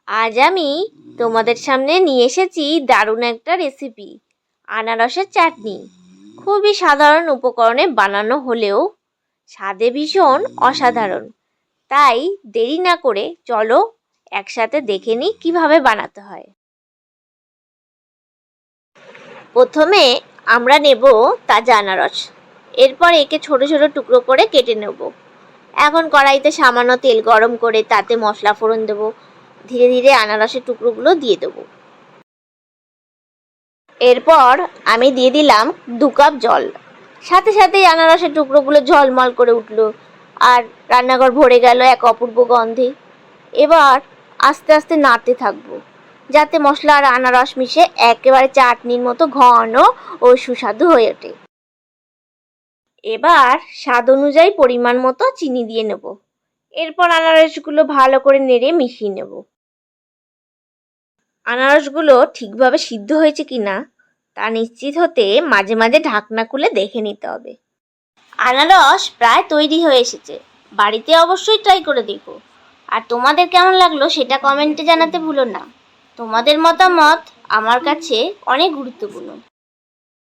আজ আমি তোমাদের সামনে নিয়ে এসেছি দারুণ একটা রেসিপি, আনারসের চাটনি। খুবই সাধারণ উপকরণে বানানো হলেও স্বাদে ভীষণ অসাধারণ। তাই দেরি না করে চলো একসাথে দেখে নিই কিভাবে বানাতে হয়। প্রথমে আমরা নেব তাজা আনারস। এরপর একে ছোট ছোট টুকরো করে কেটে নেব। এখন কড়াইতে সামান্য তেল গরম করে তাতে মশলা ফোড়ন দেব। ধীরে ধীরে আনারসের টুকরোগুলো দিয়ে দেবো। এরপর আমি দিয়ে দিলাম 2 কাপ জল। সাথে সাথেই আনারসের টুকরোগুলো ঝলমল করে উঠল আর রান্নাঘর ভরে গেল এক অপূর্ব গন্ধে। এবার আস্তে আস্তে নাড়তে থাকবো যাতে মশলা আর আনারস মিশে একেবারে চাটনির মতো ঘন ও সুস্বাদু হয়ে ওঠে। এবার স্বাদ অনুযায়ী পরিমাণ মতো চিনি দিয়ে নেব। এরপর আনারসগুলো ভালো করে নেড়ে মিশিয়ে নেব। আনারসগুলো ঠিকভাবে সিদ্ধ হয়েছে কিনা তা নিশ্চিত হতে মাঝে মাঝে ঢাকনা খুলে দেখে নিতে হবে। আনারস প্রায় তৈরি হয়ে এসেছে। বাড়িতে অবশ্যই ট্রাই করে দেখো। আর তোমাদের কেমন লাগলো সেটা কমেন্টে জানাতে ভুলো না। তোমাদের মতামত আমার কাছে অনেক গুরুত্বপূর্ণ।